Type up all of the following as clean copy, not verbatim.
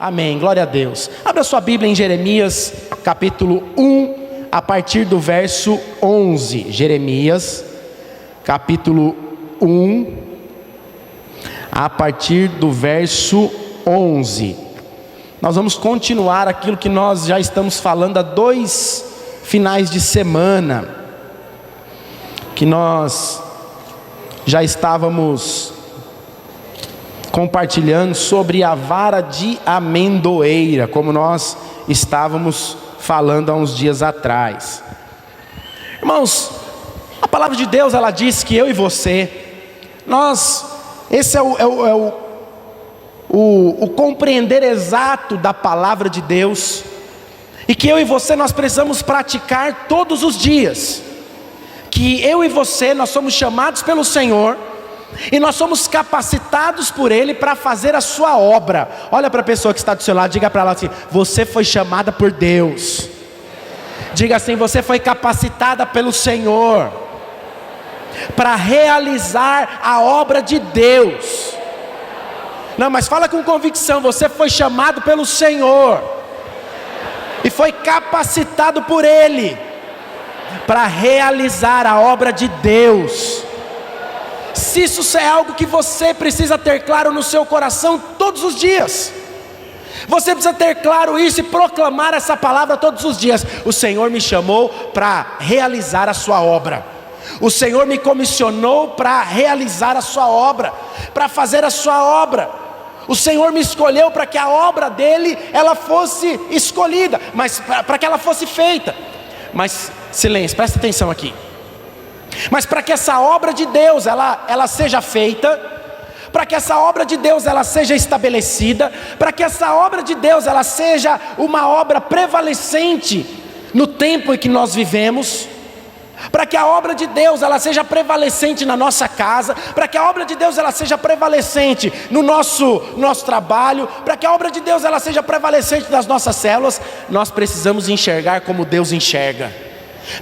Amém, glória a Deus. Abra sua Bíblia em Jeremias, capítulo 1, a partir do verso 11. Jeremias, capítulo 1, a partir do verso 11. Nós vamos continuar aquilo que nós já estamos falando há 2 finais de semana, que nós já estávamos compartilhando sobre a vara de amendoeira, como nós estávamos falando há uns dias atrás. Irmãos, a palavra de Deus, ela diz que eu e você, esse é o compreender exato da palavra de Deus, e que eu e você nós precisamos praticar todos os dias. Que eu e você nós somos chamados pelo Senhor e nós somos capacitados por Ele para fazer a sua obra. Olha para a pessoa que está do seu lado, diga para ela assim: você foi chamada por Deus. Diga assim: você foi capacitada pelo Senhor para realizar a obra de Deus. Não, mas fala com convicção: você foi chamado pelo Senhor e foi capacitado por Ele para realizar a obra de Deus. Se isso é algo que você precisa ter claro no seu coração todos os dias, você precisa ter claro isso e proclamar essa palavra todos os dias: o Senhor me chamou para realizar a sua obra. O Senhor me comissionou para realizar a sua obra, para fazer a sua obra. O Senhor me escolheu para que a obra dele, ela fosse escolhida, mas para que ela fosse feita. Mas, silêncio, presta atenção aqui. Mas para que essa obra de Deus, ela seja feita, para que essa obra de Deus, ela seja estabelecida, para que essa obra de Deus, ela seja uma obra prevalecente no tempo em que nós vivemos, para que a obra de Deus, ela seja prevalecente na nossa casa, para que a obra de Deus, ela seja prevalecente no nosso trabalho, para que a obra de Deus, ela seja prevalecente nas nossas células, nós precisamos enxergar como Deus enxerga,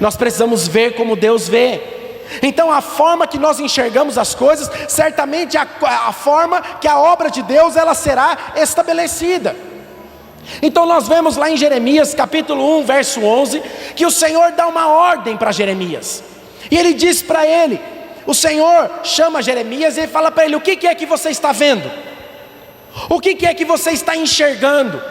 nós precisamos ver como Deus vê. Então a forma que nós enxergamos as coisas, certamente a forma que a obra de Deus, ela será estabelecida. Então nós vemos lá em Jeremias capítulo 1 verso 11, que o Senhor dá uma ordem para Jeremias, e ele diz para ele, o Senhor chama Jeremias e ele fala para ele: o que é que você está vendo? O que é que você está enxergando?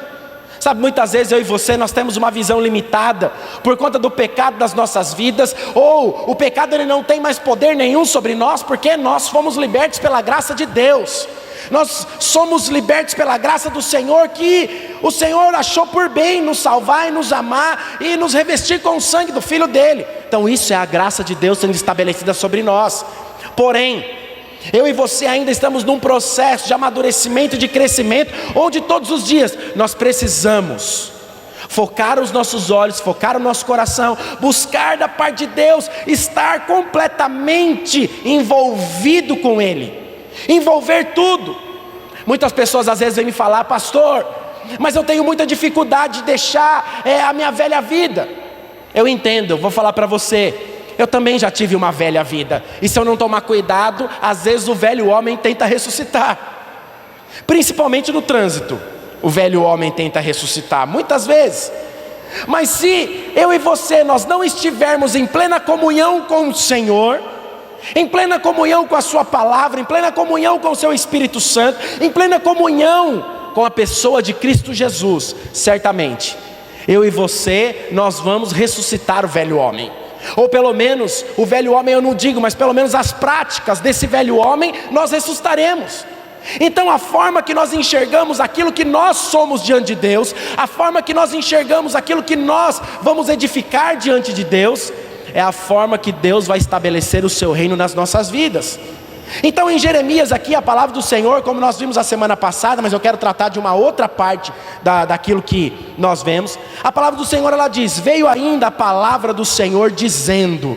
Sabe, muitas vezes eu e você, nós temos uma visão limitada por conta do pecado das nossas vidas, ou o pecado ele não tem mais poder nenhum sobre nós, porque nós fomos libertos pela graça de Deus. Nós somos libertos pela graça do Senhor, que o Senhor achou por bem nos salvar e nos amar e nos revestir com o sangue do Filho dele. Então isso é a graça de Deus sendo estabelecida sobre nós. Porém, eu e você ainda estamos num processo de amadurecimento, de crescimento, onde todos os dias nós precisamos focar os nossos olhos, focar o nosso coração, buscar da parte de Deus, estar completamente envolvido com Ele, envolver tudo. Muitas pessoas às vezes vêm me falar: pastor, mas eu tenho muita dificuldade de deixar a minha velha vida. Eu entendo, vou falar para você, eu também já tive uma velha vida, e se eu não tomar cuidado, às vezes o velho homem tenta ressuscitar, principalmente no trânsito. O velho homem tenta ressuscitar, muitas vezes. Mas se eu e você, nós não estivermos em plena comunhão com o Senhor, em plena comunhão com a sua palavra, em plena comunhão com o seu Espírito Santo, em plena comunhão com a pessoa de Cristo Jesus, certamente, eu e você, nós vamos ressuscitar o velho homem. Ou pelo menos, o velho homem eu não digo, mas pelo menos as práticas desse velho homem, nós ressuscitaremos. Então a forma que nós enxergamos aquilo que nós somos diante de Deus, a forma que nós enxergamos aquilo que nós vamos edificar diante de Deus, é a forma que Deus vai estabelecer o seu reino nas nossas vidas. Então em Jeremias aqui, a palavra do Senhor, como nós vimos a semana passada, mas eu quero tratar de uma outra parte daquilo que nós vemos. A palavra do Senhor, ela diz: veio ainda a palavra do Senhor dizendo,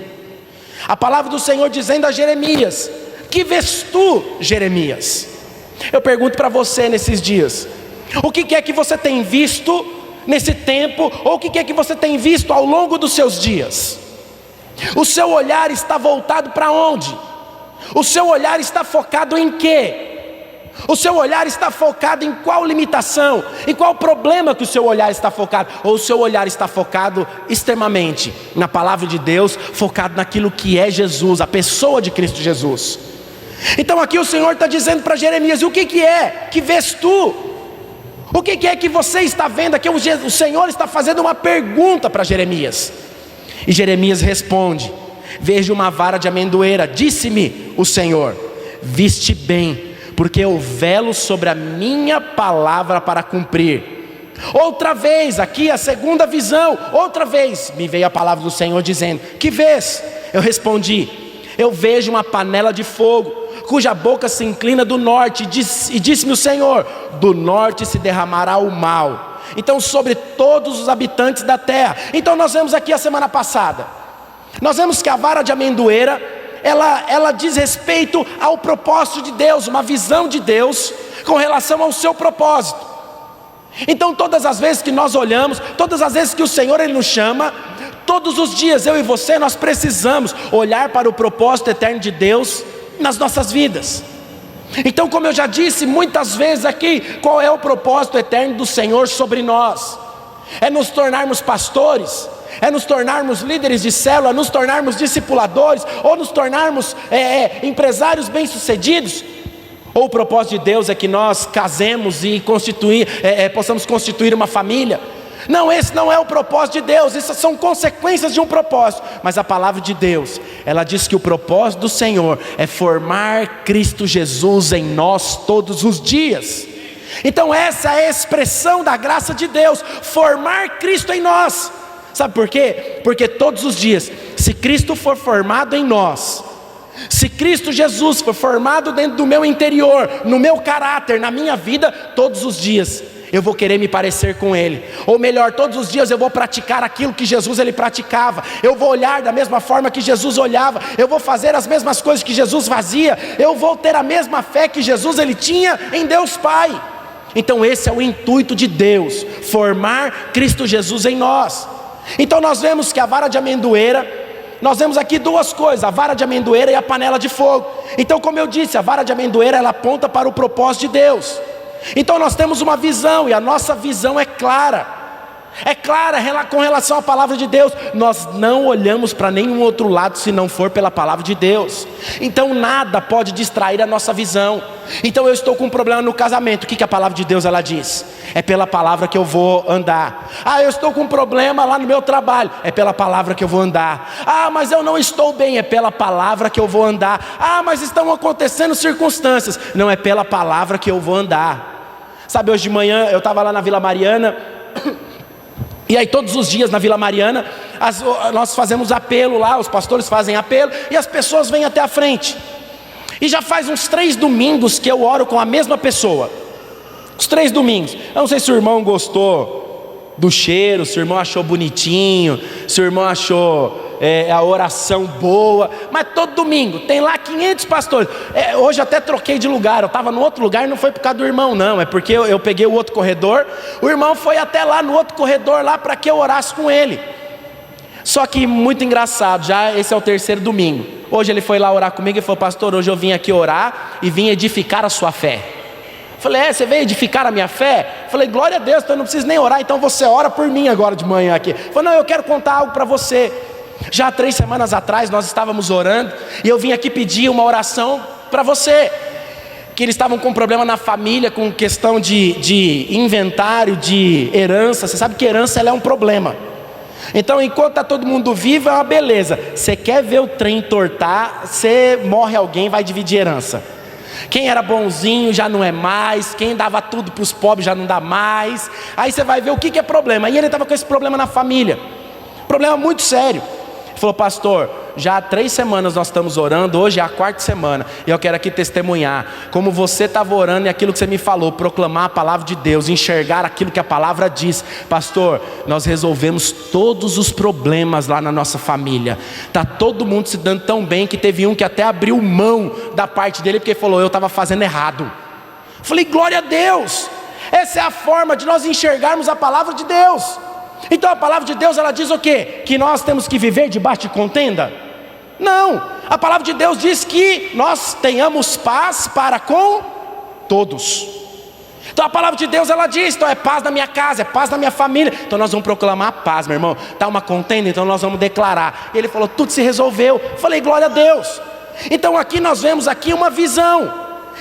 a palavra do Senhor dizendo a Jeremias: que vês tu, Jeremias? Eu pergunto para você nesses dias, o que é que você tem visto nesse tempo, ou o que é que você tem visto ao longo dos seus dias? O seu olhar está voltado para onde? O seu olhar está focado em quê? O seu olhar está focado em qual limitação? Em qual problema que o seu olhar está focado? Ou o seu olhar está focado extremamente na palavra de Deus, focado naquilo que é Jesus, a pessoa de Cristo Jesus? Então aqui o Senhor está dizendo para Jeremias: e o que é que vês tu? O que é que você está vendo aqui? O Senhor está fazendo uma pergunta para Jeremias. E Jeremias responde: vejo uma vara de amendoeira. Disse-me o Senhor: viste bem, porque eu velo sobre a minha palavra para cumprir. Outra vez, aqui a segunda visão, outra vez me veio a palavra do Senhor dizendo: que vês? Eu respondi: eu vejo uma panela de fogo, cuja boca se inclina do norte. E disse-me o Senhor: do norte se derramará o mal, então sobre todos os habitantes da terra. Então nós vemos aqui a semana passada, nós vemos que a vara de amendoeira, ela diz respeito ao propósito de Deus, uma visão de Deus com relação ao seu propósito. Então todas as vezes que nós olhamos, todas as vezes que o Senhor Ele nos chama, todos os dias eu e você, nós precisamos olhar para o propósito eterno de Deus nas nossas vidas. Então, como eu já disse muitas vezes aqui, qual é o propósito eterno do Senhor sobre nós? É nos tornarmos pastores, é nos tornarmos líderes de célula, nos tornarmos discipuladores, ou nos tornarmos empresários bem-sucedidos? Ou o propósito de Deus é que nós casemos e possamos constituir uma família? Não, esse não é o propósito de Deus, essas são consequências de um propósito. Mas a palavra de Deus, ela diz que o propósito do Senhor é formar Cristo Jesus em nós todos os dias. Então essa é a expressão da graça de Deus, formar Cristo em nós. Sabe por quê? Porque todos os dias, se Cristo for formado em nós, se Cristo Jesus for formado dentro do meu interior, no meu caráter, na minha vida, todos os dias eu vou querer me parecer com Ele. Ou melhor, todos os dias eu vou praticar aquilo que Jesus Ele praticava. Eu vou olhar da mesma forma que Jesus olhava. Eu vou fazer as mesmas coisas que Jesus fazia. Eu vou ter a mesma fé que Jesus Ele tinha em Deus Pai. Então esse é o intuito de Deus, formar Cristo Jesus em nós. Então nós vemos que a vara de amendoeira, nós vemos aqui duas coisas: a vara de amendoeira e a panela de fogo. Então, como eu disse, a vara de amendoeira, ela aponta para o propósito de Deus. Então nós temos uma visão, e a nossa visão é clara com relação à palavra de Deus. Nós não olhamos para nenhum outro lado se não for pela palavra de Deus. Então nada pode distrair a nossa visão. Então eu estou com um problema no casamento, o que a palavra de Deus ela diz? É pela palavra que eu vou andar. Eu estou com um problema lá no meu trabalho, é pela palavra que eu vou andar. Mas eu não estou bem, é pela palavra que eu vou andar. Mas estão acontecendo circunstâncias, não, é pela palavra que eu vou andar. Sabe, hoje de manhã eu estava lá na Vila Mariana, e aí todos os dias na Vila Mariana nós fazemos apelo lá, os pastores fazem apelo, e as pessoas vêm até a frente. E já faz uns 3 domingos que eu oro com a mesma pessoa. Os 3 domingos. Eu não sei se o irmão gostou do cheiro, se o irmão achou bonitinho, se o irmão achou a oração boa, mas todo domingo tem lá 500 pastores. Hoje até troquei de lugar, eu estava no outro lugar, não foi por causa do irmão não, é porque eu peguei o outro corredor. O irmão foi até lá no outro corredor lá para que eu orasse com ele. Só que muito engraçado, já esse é o 3º domingo. Hoje ele foi lá orar comigo e falou: pastor, hoje eu vim aqui orar e vim edificar a sua fé. Falei: você veio edificar a minha fé? Falei: glória a Deus, então eu não preciso nem orar, então você ora por mim agora de manhã aqui. Falei: não, eu quero contar algo para você. Já 3 semanas atrás nós estávamos orando, e eu vim aqui pedir uma oração para você, que eles estavam com um problema na família, com questão de inventário, de herança. Você sabe que herança ela é um problema. Então enquanto está todo mundo vivo é uma beleza. Você quer ver o trem entortar, você morre alguém, vai dividir herança. Quem era bonzinho já não é mais, quem dava tudo para os pobres já não dá mais. Aí você vai ver o que é problema. E ele estava com esse problema na família, problema muito sério. Ele falou: pastor, já há 3 semanas nós estamos orando, hoje é a 4ª semana, e eu quero aqui testemunhar como você estava orando e aquilo que você me falou, proclamar a palavra de Deus, enxergar aquilo que a palavra diz. Pastor, nós resolvemos todos os problemas lá na nossa família, está todo mundo se dando tão bem que teve um que até abriu mão da parte dele, porque falou: eu estava fazendo errado. Falei: glória a Deus. Essa é a forma de nós enxergarmos a palavra de Deus. Então a palavra de Deus ela diz o quê? Que nós temos que viver debaixo de contenda? Não, a palavra de Deus diz que nós tenhamos paz para com todos. Então a palavra de Deus ela diz, então é paz na minha casa, é paz na minha família. Então nós vamos proclamar a paz, meu irmão. Está uma contenda, então nós vamos declarar. Ele falou, tudo se resolveu. Falei, glória a Deus. Então aqui nós vemos aqui uma visão.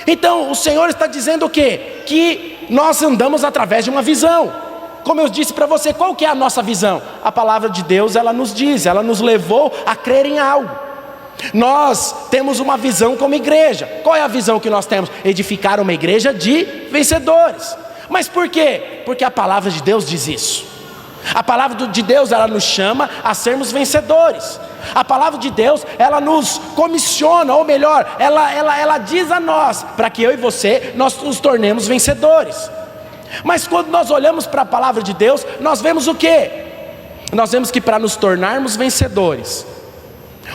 Então o Senhor está dizendo o quê? Que nós andamos através de uma visão. Como eu disse para você, qual que é a nossa visão? A palavra de Deus ela nos diz, ela nos levou a crer em algo. Nós temos uma visão como igreja. Qual é a visão que nós temos? Edificar uma igreja de vencedores. Mas por quê? Porque a palavra de Deus diz isso. A palavra de Deus ela nos chama a sermos vencedores. A palavra de Deus ela nos comissiona, ou melhor, ela diz a nós, para que eu e você, nós nos tornemos vencedores. Mas quando nós olhamos para a palavra de Deus, nós vemos o quê? Nós vemos que para nos tornarmos vencedores,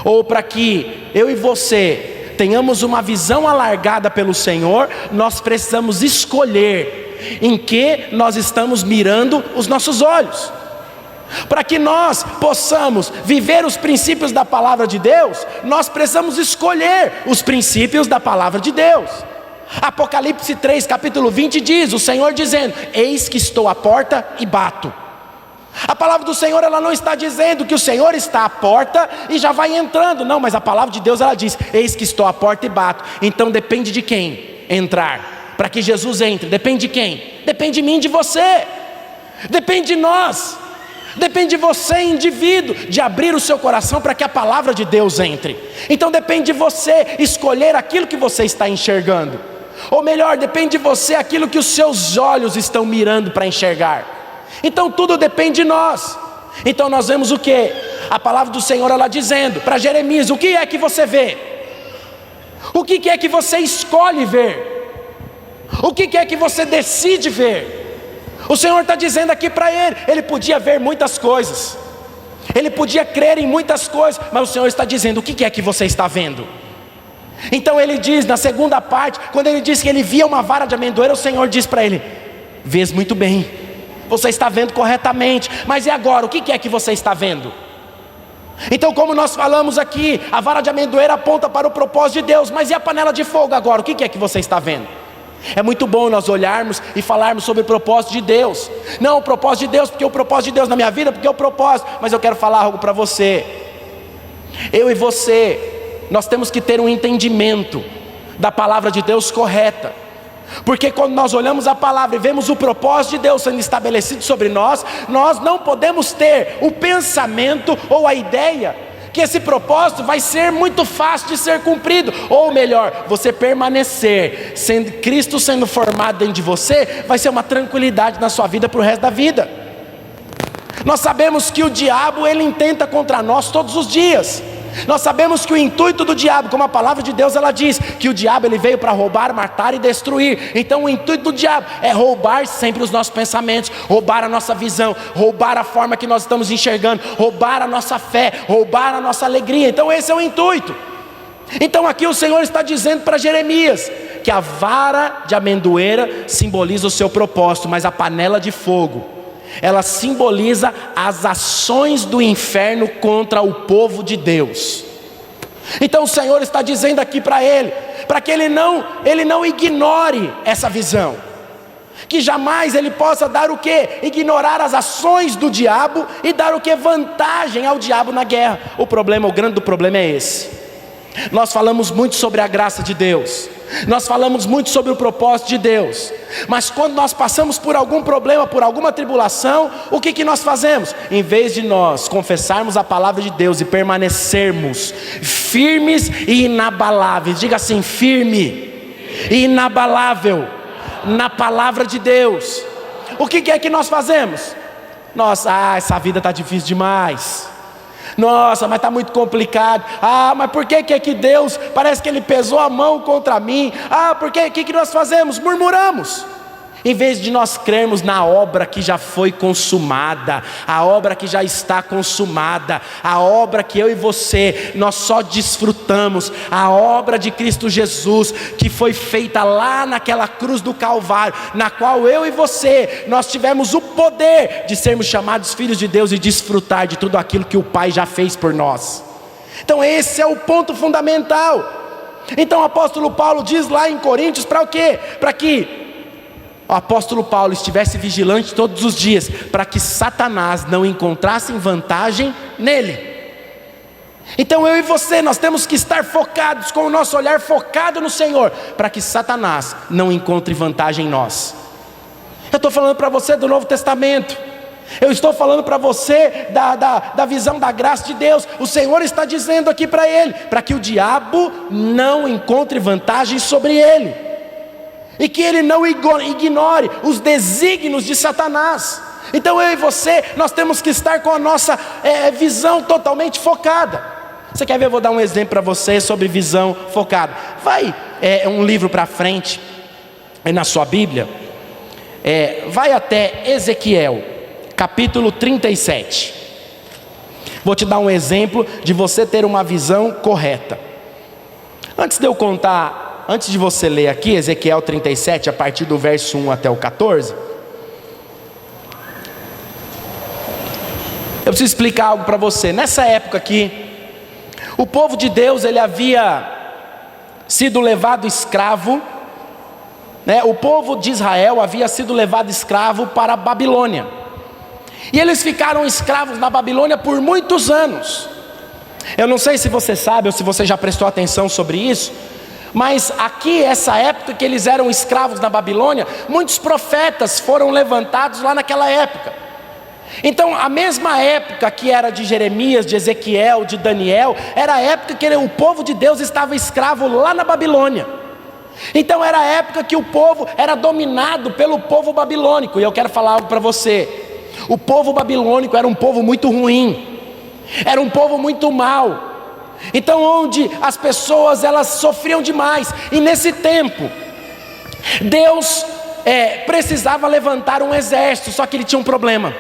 ou para que eu e você tenhamos uma visão alargada pelo Senhor, nós precisamos escolher em que nós estamos mirando os nossos olhos. Para que nós possamos viver os princípios da palavra de Deus, nós precisamos escolher os princípios da palavra de Deus. Apocalipse 3, capítulo 20 diz, o Senhor dizendo, eis que estou à porta e bato. A palavra do Senhor ela não está dizendo que o Senhor está à porta e já vai entrando, não, mas a palavra de Deus ela diz, eis que estou à porta e bato. Então depende de quem entrar, para que Jesus entre, depende de quem? Depende de mim, de você, depende de nós, depende de você, indivíduo, de abrir o seu coração para que a palavra de Deus entre. Então depende de você escolher aquilo que você está enxergando, ou melhor, depende de você aquilo que os seus olhos estão mirando para enxergar. Então tudo depende de nós. Então nós vemos o que? A palavra do Senhor ela dizendo para Jeremias, o que é que você vê? O que é que você escolhe ver? O que é que você decide ver? O Senhor está dizendo aqui para ele podia ver muitas coisas, ele podia crer em muitas coisas, mas o Senhor está dizendo, o que é que você está vendo? Então ele diz na segunda parte, quando ele diz que ele via uma vara de amendoeira, o Senhor diz para ele, vês muito bem, você está vendo corretamente, mas e agora, o que é que você está vendo? Então como nós falamos aqui, a vara de amendoeira aponta para o propósito de Deus, mas e a panela de fogo agora, o que é que você está vendo? É muito bom nós olharmos e falarmos sobre o propósito de Deus. Não o propósito de Deus, porque o propósito de Deus na minha vida, porque é o propósito. Mas eu quero falar algo para você. Eu e você, nós temos que ter um entendimento da palavra de Deus correta. Porque quando nós olhamos a palavra e vemos o propósito de Deus sendo estabelecido sobre nós, nós não podemos ter o pensamento ou a ideia que esse propósito vai ser muito fácil de ser cumprido, ou melhor, você permanecer, Cristo sendo formado dentro de você, vai ser uma tranquilidade na sua vida para o resto da vida. Nós sabemos que o diabo ele intenta contra nós todos os dias. Nós sabemos que o intuito do diabo, como a palavra de Deus ela diz, que o diabo ele veio para roubar, matar e destruir. Então o intuito do diabo é roubar sempre os nossos pensamentos, roubar a nossa visão, roubar a forma que nós estamos enxergando, roubar a nossa fé, roubar a nossa alegria. Então esse é o intuito. Então aqui o Senhor está dizendo para Jeremias que a vara de amendoeira simboliza o seu propósito, mas a panela de fogo, ela simboliza as ações do inferno contra o povo de Deus. Então o Senhor está dizendo aqui para ele, para que ele não ignore essa visão, que jamais ele possa dar o que? Ignorar as ações do diabo e dar o que? Vantagem ao diabo na guerra. O grande problema é esse. Nós falamos muito sobre a graça de Deus, nós falamos muito sobre o propósito de Deus, mas quando nós passamos por algum problema, por alguma tribulação, o que nós fazemos? Em vez de nós confessarmos a palavra de Deus e permanecermos firmes e inabaláveis, diga assim, firme e inabalável na palavra de Deus, o que é que nós fazemos? Essa vida está difícil demais. Nossa, mas está muito complicado. Mas por que Deus, parece que Ele pesou a mão contra mim? O que nós fazemos? Murmuramos. Em vez de nós crermos na obra que já foi consumada, a obra que já está consumada, a obra que eu e você, nós só desfrutamos, a obra de Cristo Jesus, que foi feita lá naquela cruz do Calvário, na qual eu e você, nós tivemos o poder de sermos chamados filhos de Deus e desfrutar de tudo aquilo que o Pai já fez por nós. Então esse é o ponto fundamental. Então o apóstolo Paulo diz lá em Coríntios para o quê? Para que o apóstolo Paulo estivesse vigilante todos os dias, para que Satanás não encontrasse vantagem nele. Então eu e você, nós temos que estar focados, com o nosso olhar focado no Senhor, para que Satanás não encontre vantagem em nós. Eu estou falando para você do Novo Testamento, eu estou falando para você da visão da graça de Deus. O Senhor está dizendo aqui para ele, para que o diabo não encontre vantagem sobre ele, e que ele não ignore os desígnios de Satanás. Então eu e você, nós temos que estar com a nossa visão totalmente focada. Você quer ver? Eu vou dar um exemplo para você sobre visão focada. Vai um livro para frente, na sua Bíblia, vai até Ezequiel, capítulo 37. Vou te dar um exemplo de você ter uma visão correta. Antes de eu contar, antes de você ler aqui, Ezequiel 37, a partir do verso 1 até o 14, eu preciso explicar algo para você. Nessa época aqui, o povo de Deus, ele havia sido levado escravo, né? O povo de Israel havia sido levado escravo para a Babilônia, e eles ficaram escravos na Babilônia por muitos anos. Eu não sei se você sabe ou se você já prestou atenção sobre isso, mas aqui, essa época que eles eram escravos na Babilônia, muitos profetas foram levantados lá naquela época. Então a mesma época que era de Jeremias, de Ezequiel, de Daniel, era a época que o povo de Deus estava escravo lá na Babilônia. Então era a época que o povo era dominado pelo povo babilônico. E eu quero falar algo para você. O povo babilônico era um povo muito ruim, era um povo muito mau. Então onde as pessoas, elas sofriam demais. E nesse tempo Deus precisava levantar um exército. Só que ele tinha um problema.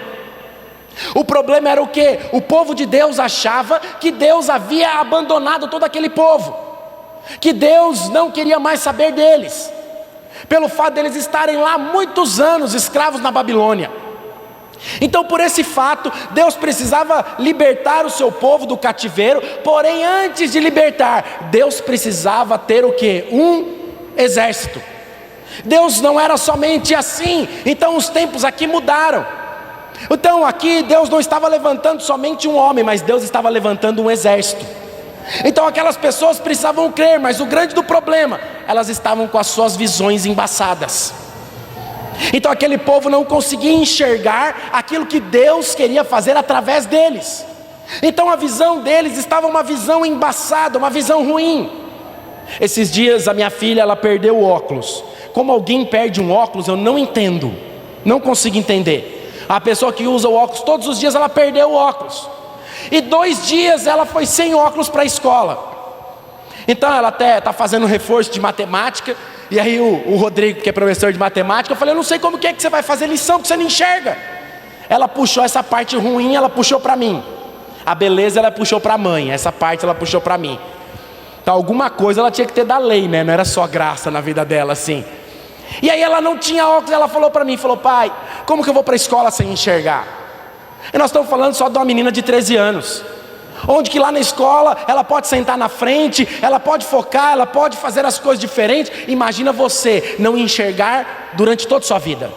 O problema era o que? O povo de Deus achava que Deus havia abandonado todo aquele povo, que Deus não queria mais saber deles, pelo fato deles estarem lá muitos anos escravos na Babilônia. Então por esse fato, Deus precisava libertar o seu povo do cativeiro. Porém, antes de libertar, Deus precisava ter o que? Um exército. Deus não era somente assim. Então os tempos aqui mudaram. Então aqui Deus não estava levantando somente um homem, mas Deus estava levantando um exército. Então aquelas pessoas precisavam crer, mas o grande do problema, elas estavam com as suas visões embaçadas. Então aquele povo não conseguia enxergar aquilo que Deus queria fazer através deles. Então a visão deles estava uma visão embaçada, uma visão ruim. Esses dias a minha filha, ela perdeu o óculos. Como alguém perde um óculos, eu não entendo, não consigo entender. A pessoa que usa o óculos todos os dias, ela perdeu o óculos. E 2 dias ela foi sem óculos para a escola. Então ela até está fazendo reforço de matemática. E aí o Rodrigo, que é professor de matemática, eu falei: eu não sei como que você vai fazer lição, que você não enxerga. Ela puxou essa parte ruim, ela puxou para mim. A beleza ela puxou para a mãe, essa parte ela puxou para mim. Então alguma coisa ela tinha que ter da lei, né? Não era só graça na vida dela assim. E aí ela não tinha óculos, ela falou para mim, falou: pai, como que eu vou para a escola sem enxergar? E nós estamos falando só de uma menina de 13 anos, onde que lá na escola ela pode sentar na frente, ela pode focar, ela pode fazer as coisas diferentes. Imagina você não enxergar durante toda a sua vida.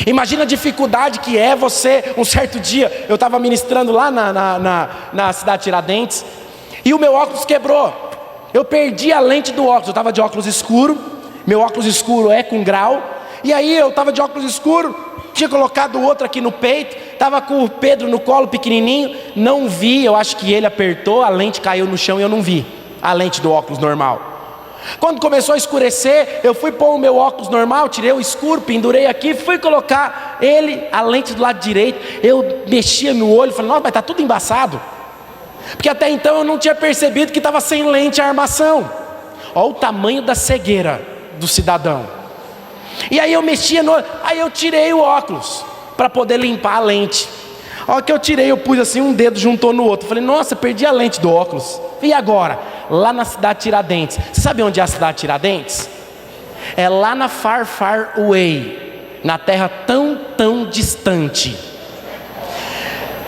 Imagina a dificuldade que é você. Um certo dia eu estava ministrando lá na cidade de Tiradentes, e o meu óculos quebrou. Eu perdi a lente do óculos, eu estava de óculos escuro. Meu óculos escuro é com grau. E aí eu estava de óculos escuro, tinha colocado o outro aqui no peito, estava com o Pedro no colo pequenininho, não vi, eu acho que ele apertou, a lente caiu no chão e eu não vi a lente do óculos normal. Quando começou a escurecer, eu fui pôr o meu óculos normal, tirei o escuro, pendurei aqui, fui colocar ele, a lente do lado direito. Eu mexia no olho, falei: nossa, mas está tudo embaçado, porque até então eu não tinha percebido que estava sem lente a armação. Olha o tamanho da cegueira do cidadão. E aí eu mexia no olho, aí eu tirei o óculos para poder limpar a lente. A hora que eu tirei, eu pus assim, um dedo juntou no outro. Falei: nossa, perdi a lente do óculos. E agora? Lá na cidade de Tiradentes. Você sabe onde é a cidade de Tiradentes? É lá na far away, na terra tão distante.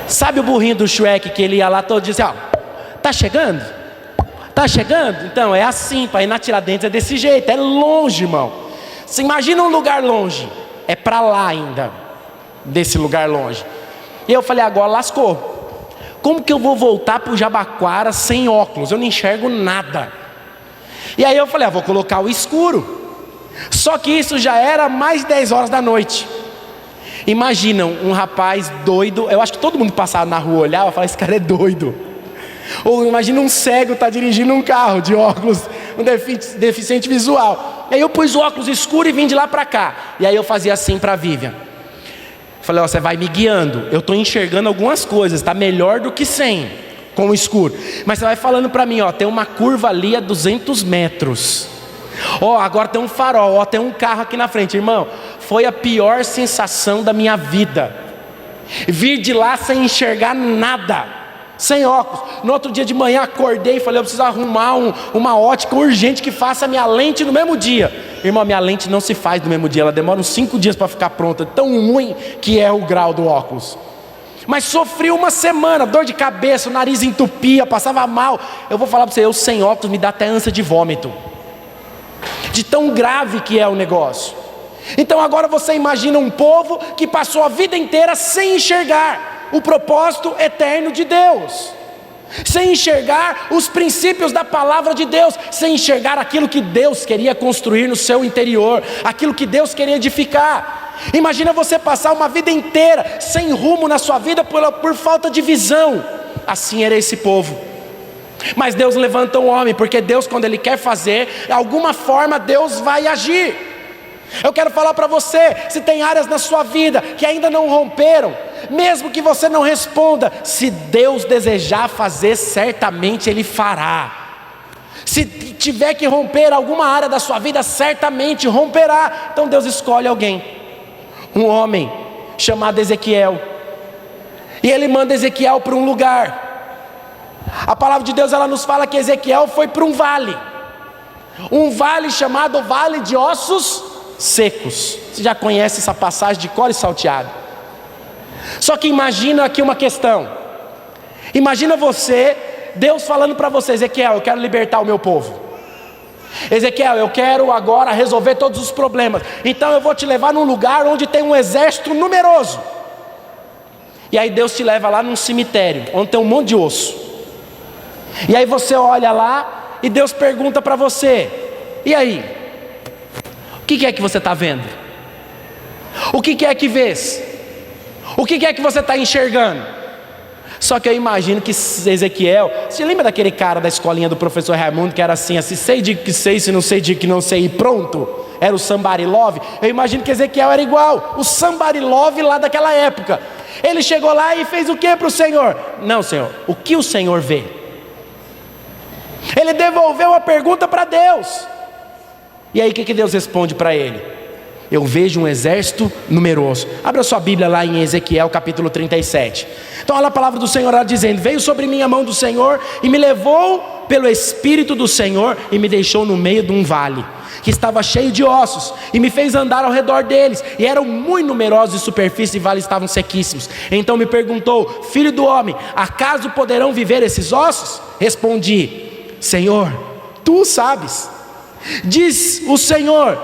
Sabe o burrinho do Shrek, que ele ia lá todo dia assim: ó, tá chegando? Tá chegando? Então é assim, para ir na Tiradentes é desse jeito, é longe, irmão. Você imagina um lugar longe, é para lá ainda, desse lugar longe. E eu falei, agora lascou. Como que eu vou voltar para o Jabaquara sem óculos? Eu não enxergo nada. E aí eu falei, vou colocar o escuro. Só que isso já era mais de 10 horas da noite. Imaginam um rapaz doido, eu acho que todo mundo passava na rua, olhava e falava, esse cara é doido. Ou imagina um cego tá dirigindo um carro de óculos, um deficiente visual. E aí eu pus o óculos escuro e vim de lá para cá. E aí eu fazia assim para a Vivian. Falei, você vai me guiando, eu estou enxergando algumas coisas, está melhor do que sem, com o escuro. Mas você vai falando para mim, tem uma curva ali a 200 metros. Agora tem um farol, tem um carro aqui na frente. Irmão, foi a pior sensação da minha vida. Vir de lá sem enxergar nada, sem óculos. No outro dia de manhã acordei e falei, eu preciso arrumar uma ótica urgente que faça a minha lente no mesmo dia. Irmão, minha lente não se faz no mesmo dia, ela demora uns 5 dias para ficar pronta. Tão ruim que é o grau do óculos. Mas sofri uma semana, dor de cabeça, o nariz entupia, passava mal. Eu vou falar para você, eu sem óculos me dá até ânsia de vômito, de tão grave que é o negócio. Então agora você imagina um povo que passou a vida inteira sem enxergar o propósito eterno de Deus, sem enxergar os princípios da palavra de Deus, sem enxergar aquilo que Deus queria construir no seu interior, aquilo que Deus queria edificar. Imagina você passar uma vida inteira sem rumo na sua vida por falta de visão. Assim era esse povo. Mas Deus levanta um homem, porque Deus, quando Ele quer fazer, de alguma forma Deus vai agir. Eu quero falar para você, se tem áreas na sua vida que ainda não romperam, mesmo que você não responda, se Deus desejar fazer, certamente Ele fará. Se tiver que romper alguma área da sua vida, certamente romperá. Então Deus escolhe alguém, um homem chamado Ezequiel, e Ele manda Ezequiel para um lugar. A palavra de Deus, ela nos fala que Ezequiel foi para um vale chamado Vale de Ossos Secos. Você já conhece essa passagem de cor e salteado. Só que imagina aqui uma questão. Imagina você, Deus falando para você, Ezequiel, eu quero libertar o meu povo. Ezequiel, eu quero agora resolver todos os problemas. Então eu vou te levar num lugar onde tem um exército numeroso. E aí Deus te leva lá num cemitério, onde tem um monte de osso. E aí você olha lá e Deus pergunta para você, e aí? O que é que você está vendo? O que é que vês? O que é que você está enxergando? Só que eu imagino que Ezequiel, você lembra daquele cara da escolinha do professor Raimundo, que era assim, sei de que sei, se não sei de que não sei, e pronto? Era o somebody love. Eu imagino que Ezequiel era igual, o somebody love lá daquela época. Ele chegou lá e fez o que para o Senhor? Não, Senhor, o que o Senhor vê? Ele devolveu a pergunta para Deus. E aí o que Deus responde para ele? Eu vejo um exército numeroso. Abra sua Bíblia lá em Ezequiel capítulo 37. Então olha a palavra do Senhor ela dizendo, veio sobre mim a mão do Senhor e me levou pelo Espírito do Senhor e me deixou no meio de um vale que estava cheio de ossos, e me fez andar ao redor deles, e eram muito numerosos de superfície, e vales estavam sequíssimos. Então me perguntou, filho do homem, acaso poderão viver esses ossos? Respondi, Senhor, tu sabes. Diz o Senhor,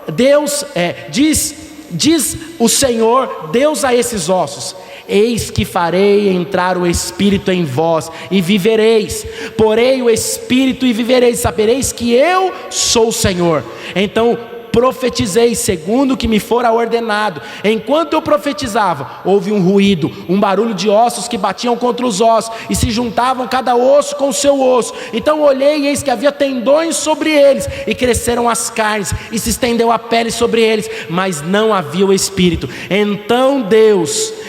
Deus, diz o Senhor, Deus a esses ossos, eis que farei entrar o Espírito em vós, e vivereis, porei o Espírito e vivereis, sabereis que eu sou o Senhor. Então profetizei segundo o que me fora ordenado. Enquanto eu profetizava, houve um ruído, um barulho de ossos que batiam contra os ossos, e se juntavam cada osso com o seu osso. Então olhei e eis que havia tendões sobre eles, e cresceram as carnes, e se estendeu a pele sobre eles, mas não havia o Espírito.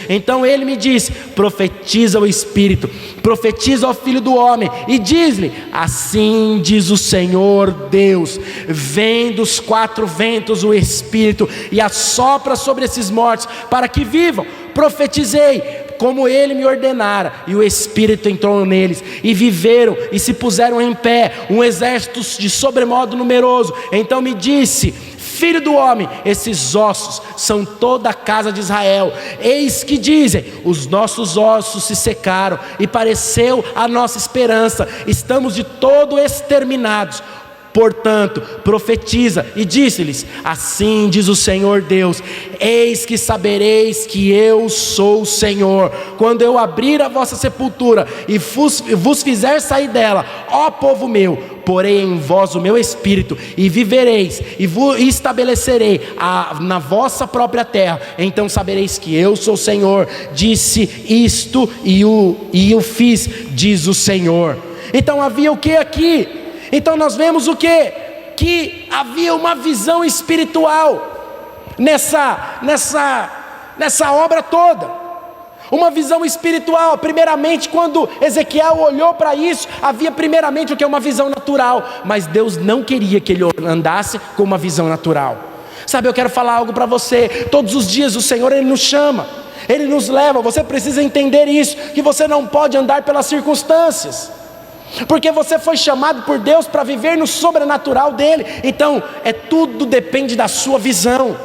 Então ele me disse, profetiza o Espírito, profetiza ao Filho do Homem, e diz-lhe, assim diz o Senhor Deus, vem dos 4 ventos o Espírito, e assopra sobre esses mortos, para que vivam. Profetizei, como ele me ordenara, e o Espírito entrou neles, e viveram, e se puseram em pé, um exército de sobremodo numeroso. Então me disse, Filho do homem, esses ossos são toda a casa de Israel. Eis que dizem: os nossos ossos se secaram e pareceu a nossa esperança, estamos de todo exterminados. Portanto, profetiza e disse-lhes: assim diz o Senhor Deus, eis que sabereis que eu sou o Senhor, quando eu abrir a vossa sepultura e vos fizer sair dela, ó povo meu, porei em vós o meu espírito, e vivereis, e estabelecerei na vossa própria terra, então sabereis que eu sou o Senhor, disse isto e o fiz, diz o Senhor. Então havia o que aqui? Então nós vemos o que? Que havia uma visão espiritual nessa obra toda. Uma visão espiritual. Primeiramente, quando Ezequiel olhou para isso, havia primeiramente o que é uma visão natural, mas Deus não queria que ele andasse com uma visão natural. Sabe, eu quero falar algo para você. Todos os dias o Senhor, Ele nos chama, Ele nos leva. Você precisa entender isso, que você não pode andar pelas circunstâncias, porque você foi chamado por Deus para viver no sobrenatural dEle. Então, tudo depende da sua visão.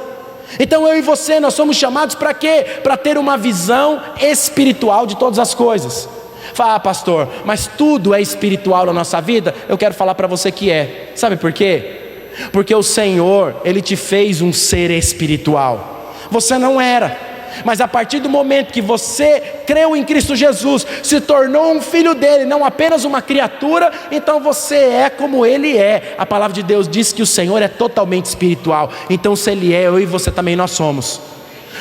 Então eu e você, nós somos chamados para quê? Para ter uma visão espiritual de todas as coisas. Fala, pastor, mas tudo é espiritual na nossa vida? Eu quero falar para você que é. Sabe por quê? Porque o Senhor, Ele te fez um ser espiritual. Você não era. Mas a partir do momento que você creu em Cristo Jesus, se tornou um filho dele, não apenas uma criatura, então você é como Ele é. A palavra de Deus diz que o Senhor é totalmente espiritual. Então se Ele é, eu e você também nós somos,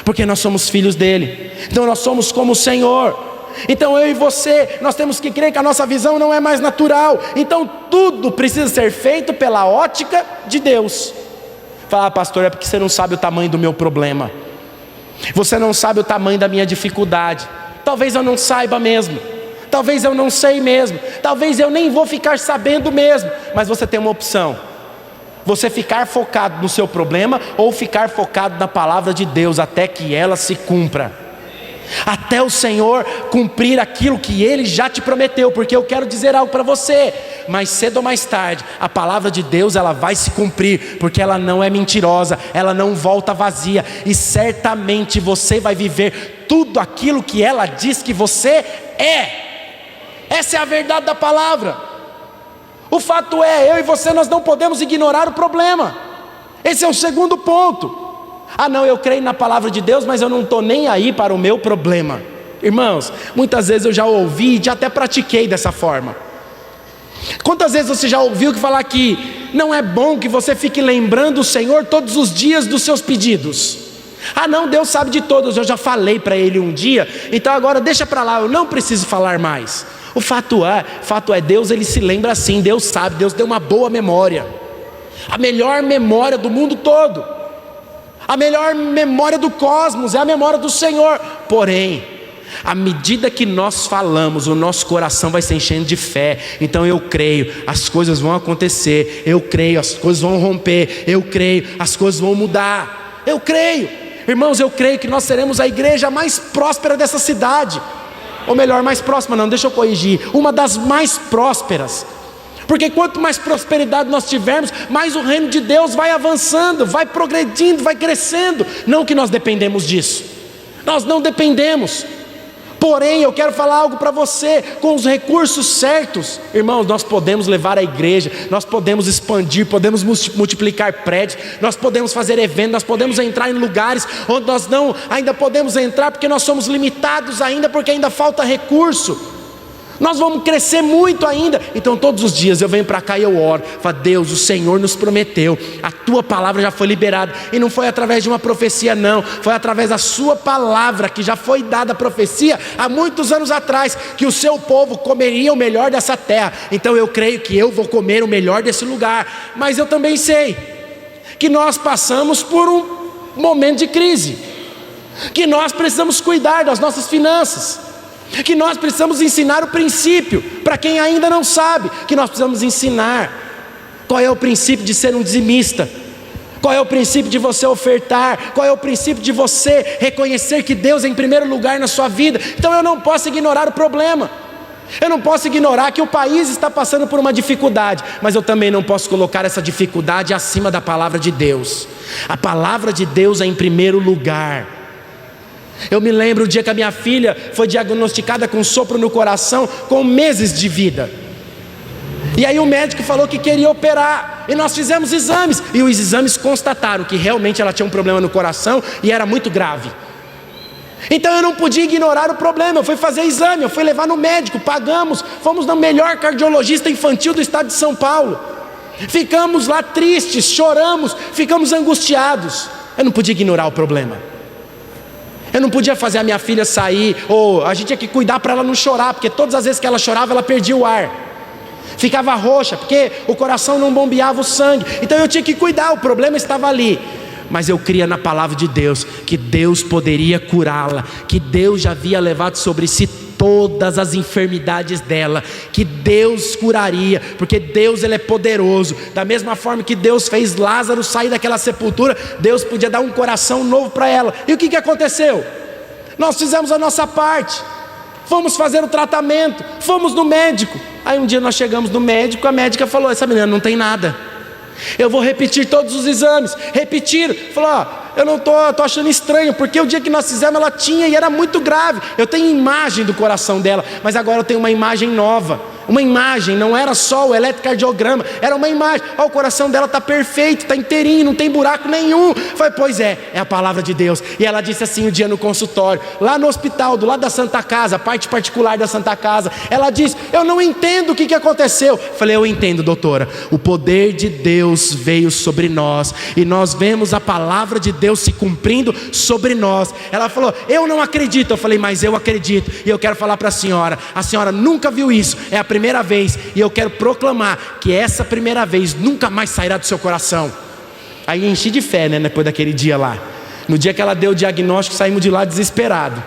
porque nós somos filhos dele. Então nós somos como o Senhor. Então eu e você, nós temos que crer que a nossa visão não é mais natural. Então tudo precisa ser feito pela ótica de Deus. Fala, pastor, é porque você não sabe o tamanho do meu problema. Você não sabe o tamanho da minha dificuldade. Talvez eu não saiba mesmo. Talvez eu não sei mesmo. Talvez eu nem vou ficar sabendo mesmo. Mas você tem uma opção: você ficar focado no seu problema, ou ficar focado na palavra de Deus até que ela se cumpra, até o Senhor cumprir aquilo que Ele já te prometeu. Porque eu quero dizer algo para você: mais cedo ou mais tarde, a palavra de Deus, ela vai se cumprir, porque ela não é mentirosa, ela não volta vazia, e certamente você vai viver tudo aquilo que ela diz que você é. Essa é a verdade da palavra. O fato é, eu e você, nós não podemos ignorar o problema. Esse é o segundo ponto. Ah não, eu creio na palavra de Deus, mas eu não estou nem aí para o meu problema. Irmãos, muitas vezes eu já ouvi e já até pratiquei dessa forma. Quantas vezes você já ouviu falar que não é bom que você fique lembrando o Senhor todos os dias dos seus pedidos? Ah não, Deus sabe de todos, eu já falei para Ele um dia, então agora deixa para lá, eu não preciso falar mais. O fato é, Deus, Ele se lembra assim, Deus sabe, Deus deu uma boa memória, a melhor memória do mundo todo, a melhor memória do cosmos é a memória do Senhor. Porém, à medida que nós falamos, o nosso coração vai se enchendo de fé. Então eu creio, as coisas vão acontecer. Eu creio, as coisas vão romper. Eu creio, as coisas vão mudar. Eu creio, irmãos, eu creio que nós seremos a igreja mais próspera dessa cidade. Ou melhor, mais próxima não, deixa eu corrigir, uma das mais prósperas. Porque quanto mais prosperidade nós tivermos, mais o reino de Deus vai avançando, vai progredindo, vai crescendo. Não que nós dependemos disso, nós não dependemos. Porém, eu quero falar algo para você: com os recursos certos, irmãos, nós podemos levar a igreja, nós podemos expandir, podemos multiplicar prédios, nós podemos fazer eventos, nós podemos entrar em lugares onde nós não ainda podemos entrar, porque nós somos limitados ainda, porque ainda falta recurso. Nós vamos crescer muito ainda. Então todos os dias eu venho para cá e eu oro, falo: Deus, o Senhor nos prometeu, a Tua palavra já foi liberada, e não foi através de uma profecia não, foi através da Sua palavra, que já foi dada a profecia há muitos anos atrás, que o Seu povo comeria o melhor dessa terra. Então eu creio que eu vou comer o melhor desse lugar. Mas eu também sei que nós passamos por um momento de crise, que nós precisamos cuidar das nossas finanças, que nós precisamos ensinar o princípio, para quem ainda não sabe, que nós precisamos ensinar qual é o princípio de ser um dizimista, qual é o princípio de você ofertar, qual é o princípio de você reconhecer que Deus é em primeiro lugar na sua vida. Então eu não posso ignorar o problema, Eu não posso ignorar que o país está passando por uma dificuldade, mas eu também não posso colocar essa dificuldade acima da palavra de Deus. A palavra de Deus é em primeiro lugar. Eu me lembro o dia que a minha filha foi diagnosticada com sopro no coração, com meses de vida. E aí o médico falou que queria operar, e nós fizemos exames, e os exames constataram que realmente ela tinha um problema no coração e era muito grave. Então eu não podia ignorar o problema, eu fui fazer exame, eu fui levar no médico, pagamos, fomos no melhor cardiologista infantil do estado de São Paulo. Ficamos lá tristes, choramos, ficamos angustiados. Eu não podia ignorar o problema. Eu não podia fazer a minha filha sair, ou a gente tinha que cuidar para ela não chorar, porque todas as vezes que ela chorava, ela perdia o ar. Ficava roxa, porque o coração não bombeava o sangue. Então eu tinha que cuidar, o problema estava ali. Mas eu cria na palavra de Deus que Deus poderia curá-la, que Deus já havia levado sobre si todas as enfermidades dela, que Deus curaria, porque Deus ele é poderoso. Da mesma forma que Deus fez Lázaro sair daquela sepultura, Deus podia dar um coração novo para ela. E o que aconteceu? Nós fizemos a nossa parte, fomos fazer o tratamento, fomos no médico. Aí um dia nós chegamos no médico, a médica falou: essa menina não tem nada. Eu vou repetir todos os exames. Repetiram, falou: eu não tô achando estranho, porque o dia que nós fizemos ela tinha e era muito grave. Eu tenho imagem do coração dela, mas agora eu tenho uma imagem nova. Uma imagem, não era só o eletrocardiograma, era uma imagem. O coração dela está perfeito, está inteirinho, não tem buraco nenhum. Falei: pois é a palavra de Deus. E ela disse assim um dia no consultório, lá no hospital, do lado da Santa Casa, a parte particular da Santa Casa. Ela disse: eu não entendo o que aconteceu. Falei: eu entendo, doutora. O poder de Deus veio sobre nós, e nós vemos a palavra de Deus se cumprindo sobre nós. Ela falou: eu não acredito. Eu falei: mas eu acredito, e eu quero falar para a senhora nunca viu isso, é a primeira vez, e eu quero proclamar que essa primeira vez nunca mais sairá do seu coração. Aí enchi de fé, né, depois daquele dia lá. No dia que ela deu o diagnóstico, saímos de lá desesperados.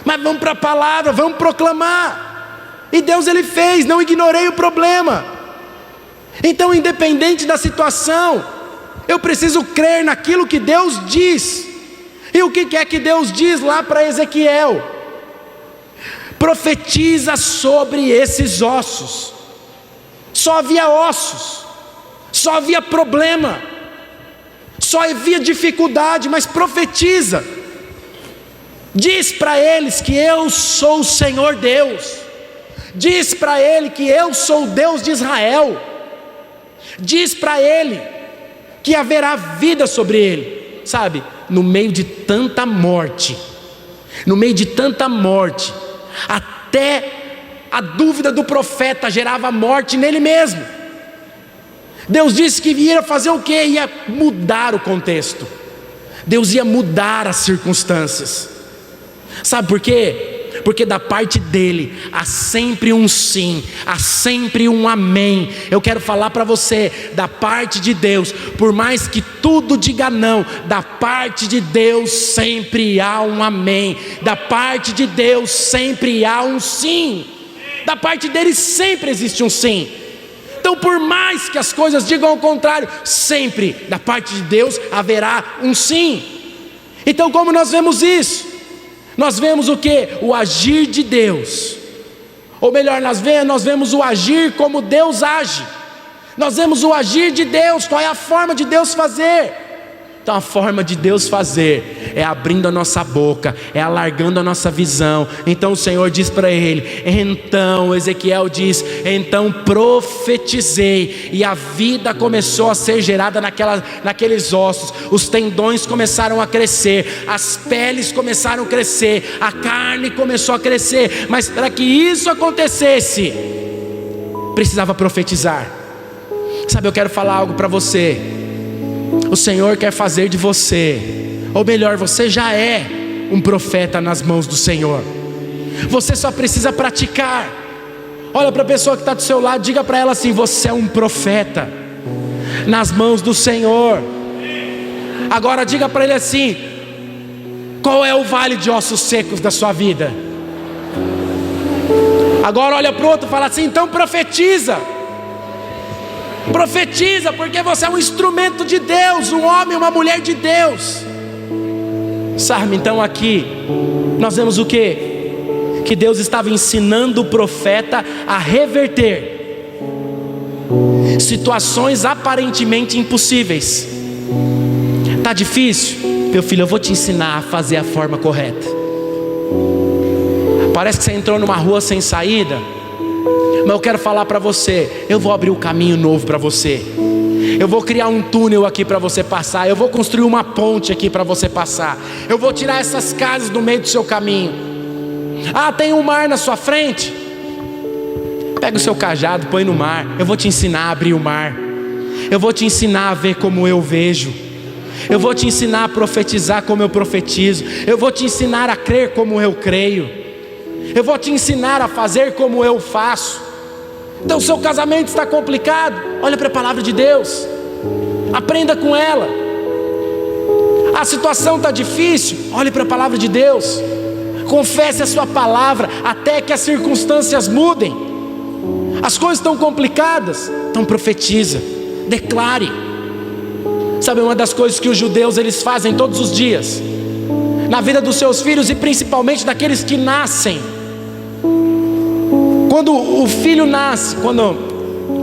Mas vamos para a palavra, vamos proclamar. E Deus ele fez, não ignorei o problema. Então, independente da situação, eu preciso crer naquilo que Deus diz. E o que é que Deus diz lá para Ezequiel? Profetiza sobre esses ossos. Só havia ossos, só havia problema, só havia dificuldade, mas profetiza. Diz para eles que eu sou o Senhor Deus. Diz para ele que eu sou o Deus de Israel. Diz para ele que haverá vida sobre ele. Sabe, no meio de tanta morte, até a dúvida do profeta gerava morte nele mesmo. Deus disse que ia fazer o quê? Ia mudar o contexto. Deus ia mudar as circunstâncias. Sabe por quê? Porque da parte dele há sempre um sim, há sempre um amém. Eu quero falar para você, da parte de Deus, por mais que tudo diga não, da parte de Deus sempre há um amém. Da parte de Deus sempre há um sim. Da parte dele sempre existe um sim. Então, por mais que as coisas digam ao contrário, sempre da parte de Deus haverá um sim. Então, como nós vemos isso? Nós vemos o que? O agir de Deus. Ou melhor, nós vemos o agir como Deus age. Nós vemos o agir de Deus. Qual é a forma de Deus fazer? Então a forma de Deus fazer é abrindo a nossa boca, é alargando a nossa visão. Então o Senhor diz para ele, então Ezequiel diz, então profetizei, e a vida começou a ser gerada naqueles ossos. Os tendões começaram a crescer, as peles começaram a crescer, a carne começou a crescer. Mas para que isso acontecesse, precisava profetizar. Sabe, eu quero falar algo para você. O Senhor quer fazer de você, ou melhor, você já é um profeta nas mãos do Senhor. Você só precisa praticar. Olha para a pessoa que está do seu lado, diga para ela assim: você é um profeta nas mãos do Senhor. Agora diga para ele assim: qual é o vale de ossos secos da sua vida? Agora olha para o outro e fala assim: então profetiza. Profetiza, porque você é um instrumento de Deus, um homem, uma mulher de Deus. Sabe, então aqui nós vemos o quê? que Deus estava ensinando o profeta a reverter situações aparentemente impossíveis. Está difícil? Meu filho, eu vou te ensinar a fazer a forma correta. Parece que você entrou numa rua sem saída, mas eu quero falar para você, eu vou abrir um caminho novo para você. Eu vou criar um túnel aqui para você passar. Eu vou construir uma ponte aqui para você passar. Eu vou tirar essas casas do meio do seu caminho. Ah, tem um mar na sua frente? Pega o seu cajado, põe no mar. Eu vou te ensinar a abrir o mar. Eu vou te ensinar a ver como eu vejo. Eu vou te ensinar a profetizar como eu profetizo. Eu vou te ensinar a crer como eu creio. Eu vou te ensinar a fazer como eu faço. Então o seu casamento está complicado, olha para a palavra de Deus, aprenda com ela. A situação está difícil, olhe para a palavra de Deus, confesse a sua palavra até que as circunstâncias mudem. As coisas estão complicadas, então profetiza, declare. Sabe, uma das coisas que os judeus eles fazem todos os dias na vida dos seus filhos, e principalmente daqueles que nascem, quando o filho nasce, quando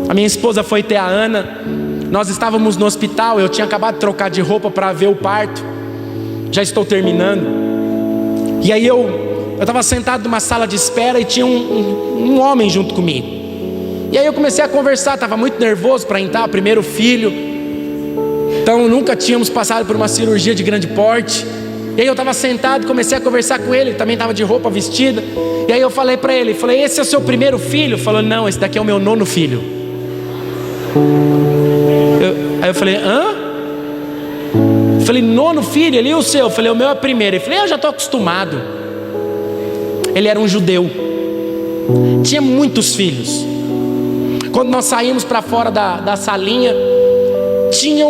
a minha esposa foi ter a Ana, nós estávamos no hospital, eu tinha acabado de trocar de roupa para ver o parto, já estou terminando, e aí eu estava sentado numa sala de espera e tinha um homem junto comigo, e aí eu comecei a conversar, estava muito nervoso para entrar, o primeiro filho, então nunca tínhamos passado por uma cirurgia de grande porte. E aí eu estava sentado e comecei a conversar com ele, ele também estava de roupa vestida. E aí eu falei para ele, esse é o seu primeiro filho? Ele falou, não, esse daqui é o meu 9º filho. Aí eu falei, hã? Eu falei, 9º filho? Ele, e o seu? Eu falei, o meu é o primeiro. Ele falou, eu já estou acostumado. Ele era um judeu, tinha muitos filhos. Quando nós saímos para fora da salinha, tinha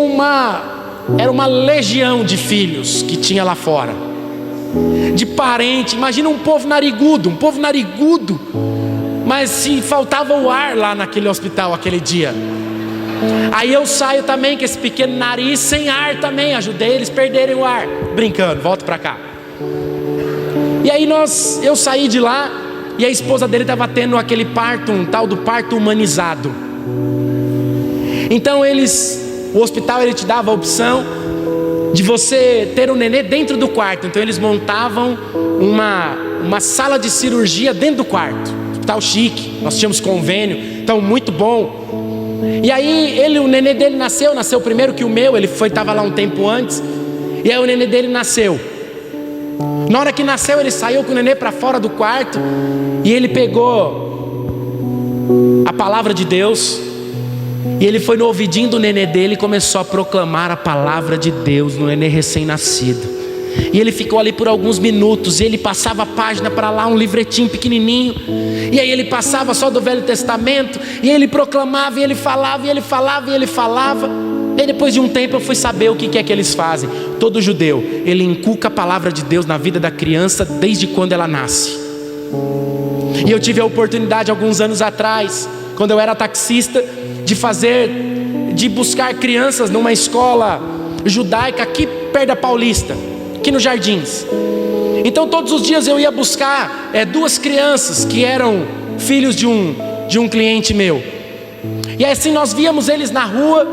era uma legião de filhos que tinha lá fora, de parente. Imagina um povo narigudo, mas se faltava o ar lá naquele hospital aquele dia. Aí eu saio também com esse pequeno nariz sem ar também, ajudei eles a perderem o ar, brincando, volto para cá. E aí eu saí de lá, e a esposa dele estava tendo aquele parto, um tal do parto humanizado. Então o hospital ele te dava a opção de você ter um nenê dentro do quarto. Então eles montavam uma sala de cirurgia dentro do quarto. Hospital chique, nós tínhamos convênio, então muito bom. E aí o nenê dele nasceu primeiro que o meu, ele estava lá um tempo antes. E aí o nenê dele nasceu. Na hora que nasceu, ele saiu com o nenê para fora do quarto e ele pegou a palavra de Deus. E ele foi no ouvidinho do nenê dele e começou a proclamar a palavra de Deus no nenê recém-nascido. E ele ficou ali por alguns minutos, e ele passava a página para lá, um livretinho pequenininho, e aí ele passava só do Velho Testamento, e ele proclamava, e ele falava, e ele falava, e ele falava. E aí depois de um tempo eu fui saber o que é que eles fazem. Todo judeu, ele inculca a palavra de Deus na vida da criança desde quando ela nasce. E eu tive a oportunidade alguns anos atrás, quando eu era taxista, de buscar crianças numa escola judaica aqui perto da Paulista, aqui nos Jardins. Então todos os dias eu ia buscar 2 crianças que eram filhos de um cliente meu. E assim nós víamos eles na rua,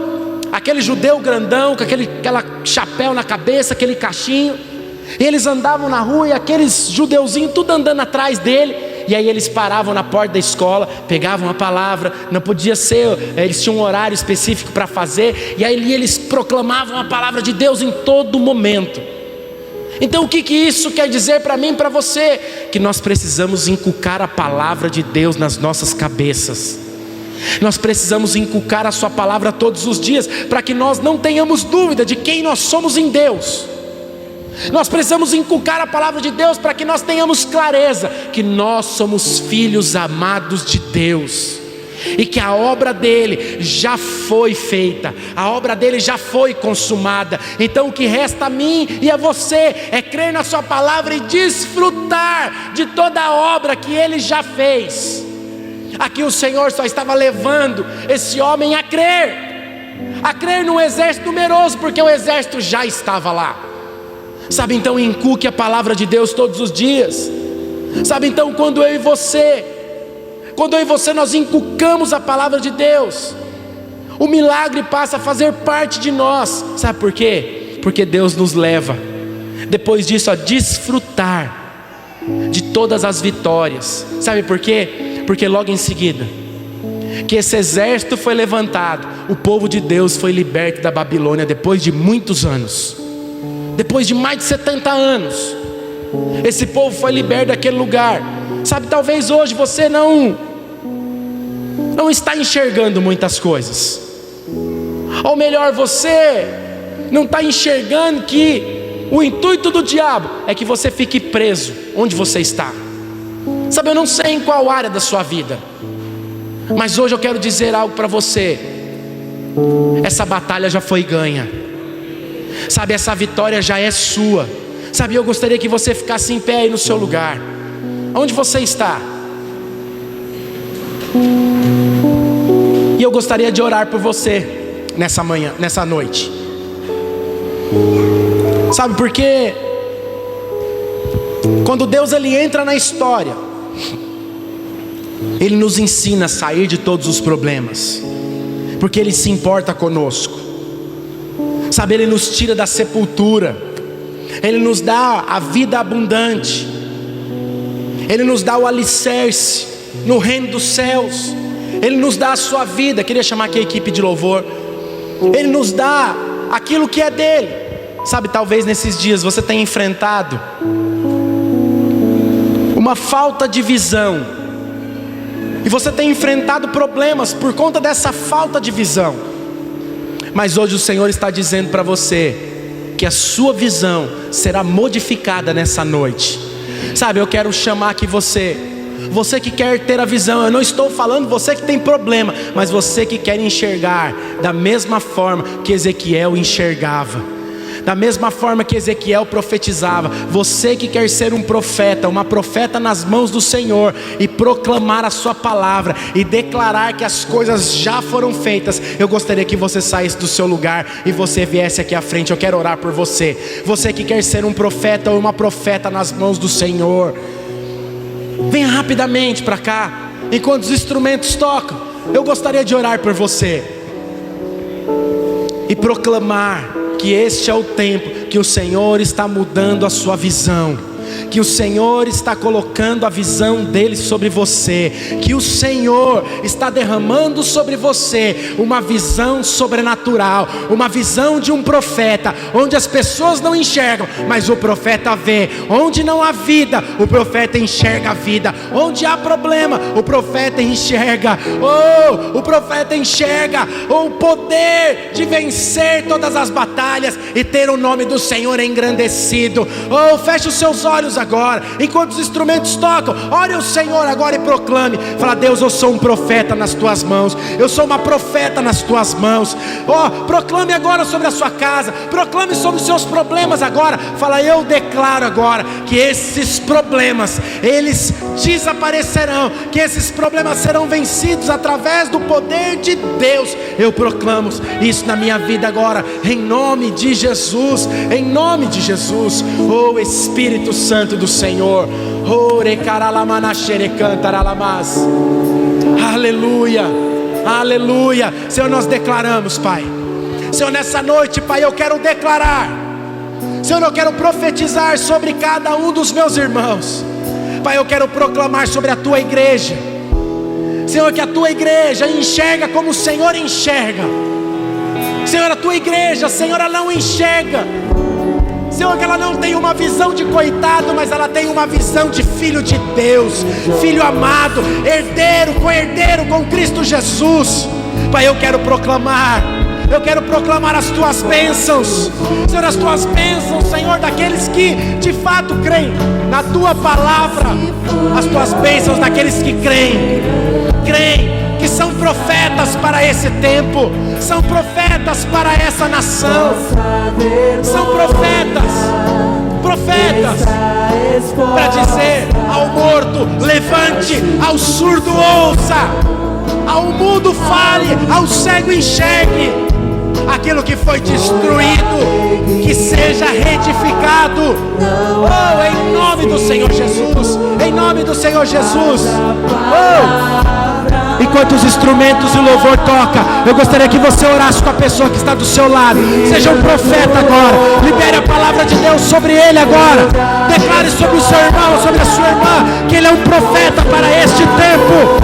aquele judeu grandão com aquela chapéu na cabeça, aquele cachinho, e eles andavam na rua e aqueles judeuzinhos tudo andando atrás dele. E aí eles paravam na porta da escola, pegavam a palavra, não podia ser, eles tinham um horário específico para fazer, e aí eles proclamavam a palavra de Deus em todo momento. Então o que isso quer dizer para mim e para você? Que nós precisamos inculcar a palavra de Deus nas nossas cabeças. Nós precisamos inculcar a sua palavra todos os dias, para que nós não tenhamos dúvida de quem nós somos em Deus. Nós precisamos inculcar a palavra de Deus para que nós tenhamos clareza que nós somos filhos amados de Deus, e que a obra dele já foi feita, a obra dele já foi consumada. Então o que resta a mim e a você é crer na sua palavra e desfrutar de toda a obra que ele já fez. Aqui o Senhor só estava levando esse homem a crer num exército numeroso, porque o exército já estava lá. Sabe, então inculque a palavra de Deus todos os dias. Sabe, então quando eu e você nós inculcamos a palavra de Deus, o milagre passa a fazer parte de nós. Sabe por quê? Porque Deus nos leva, depois disso, a desfrutar de todas as vitórias. Sabe por quê? Porque logo em seguida que esse exército foi levantado, o povo de Deus foi liberto da Babilônia depois de muitos anos. Depois de mais de 70 anos, esse povo foi liberto daquele lugar. Sabe, talvez hoje você não está enxergando muitas coisas, ou melhor, você não está enxergando que o intuito do diabo é que você fique preso onde você está. Sabe, eu não sei em qual área da sua vida, mas hoje eu quero dizer algo para você. Essa batalha já foi ganha. Sabe, essa vitória já é sua. Sabe, eu gostaria que você ficasse em pé aí no seu lugar. Onde você está? E eu gostaria de orar por você nessa manhã, nessa noite. Sabe por quê? Quando Deus ele entra na história, Ele nos ensina a sair de todos os problemas, porque Ele se importa conosco. Sabe, Ele nos tira da sepultura, Ele nos dá a vida abundante, Ele nos dá o alicerce no reino dos céus, Ele nos dá a sua vida. Queria chamar aqui a equipe de louvor. Ele nos dá aquilo que é dele. Sabe, talvez nesses dias você tenha enfrentado uma falta de visão, e você tem enfrentado problemas por conta dessa falta de visão. Mas hoje o Senhor está dizendo para você que a sua visão será modificada nessa noite. Sabe, eu quero chamar aqui você que quer ter a visão. Eu não estou falando você que tem problema, mas você que quer enxergar da mesma forma que Ezequiel enxergava, da mesma forma que Ezequiel profetizava. Você que quer ser um profeta, uma profeta nas mãos do Senhor, e proclamar a sua palavra e declarar que as coisas já foram feitas. Eu gostaria que você saísse do seu lugar e você viesse aqui à frente. Eu quero orar por você. Você que quer ser um profeta ou uma profeta nas mãos do Senhor, venha rapidamente para cá, enquanto os instrumentos tocam. Eu gostaria de orar por você e proclamar que este é o tempo que o Senhor está mudando a sua visão, que o Senhor está colocando a visão dele sobre você, que o Senhor está derramando sobre você uma visão sobrenatural, uma visão de um profeta, onde as pessoas não enxergam, mas o profeta vê. Onde não há vida, o profeta enxerga a vida. Onde há problema, o profeta enxerga. O profeta enxerga o poder de vencer todas as batalhas e ter o nome do Senhor engrandecido. Feche os seus olhos agora, enquanto os instrumentos tocam. Ore ao Senhor agora e proclame. Fala: Deus, eu sou um profeta nas tuas mãos, eu sou uma profeta nas tuas mãos. Proclame agora sobre a sua casa, proclame sobre os seus problemas agora. Fala: eu declaro agora que esses problemas, eles desaparecerão, que esses problemas serão vencidos através do poder de Deus. Eu proclamo isso na minha vida agora, em nome de Jesus, em nome de Jesus. Espírito Santo do Senhor, aleluia, aleluia. Senhor, nós declaramos, Pai. Senhor, nessa noite, Pai, eu quero declarar. Senhor, eu quero profetizar sobre cada um dos meus irmãos. Pai, eu quero proclamar sobre a tua igreja, Senhor, que a tua igreja enxerga como o Senhor enxerga. Senhor, a tua igreja, Senhor, ela não enxerga, Senhor, que ela não tem uma visão de coitado, mas ela tem uma visão de filho de Deus, filho amado, herdeiro, co-herdeiro com Cristo Jesus. Pai, eu quero proclamar as tuas bênçãos, Senhor, as tuas bênçãos, Senhor, daqueles que de fato creem na tua palavra, as tuas bênçãos daqueles que creem que são profetas para esse tempo, são profetas para essa nação, são profetas para dizer ao morto: levante, ao surdo ouça, ao mudo fale, ao cego enxergue. Aquilo que foi destruído, que seja reedificado. Em nome do Senhor Jesus, em em nome do Senhor Jesus. Enquanto os instrumentos e o louvor tocam, eu gostaria que você orasse com a pessoa que está do seu lado. Seja um profeta agora. Libere a palavra de Deus sobre ele agora. Declare sobre o seu irmão, sobre a sua irmã, que ele é um profeta para este tempo.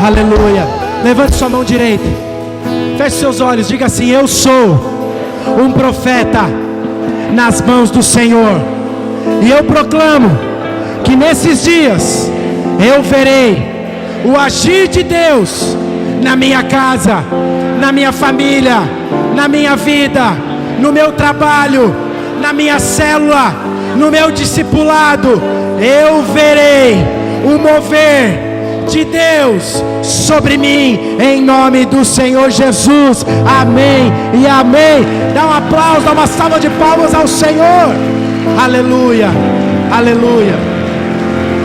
Aleluia. Levante sua mão direita. Feche seus olhos. Diga assim: eu sou um profeta nas mãos do Senhor. E eu proclamo que nesses dias eu verei o agir de Deus na minha casa, na minha família, na minha vida, no meu trabalho, na minha célula, no meu discipulado. Eu verei o mover de Deus sobre mim, em nome do Senhor Jesus. Amém e amém. Dá um aplauso, dá uma salva de palmas ao Senhor. Aleluia, aleluia.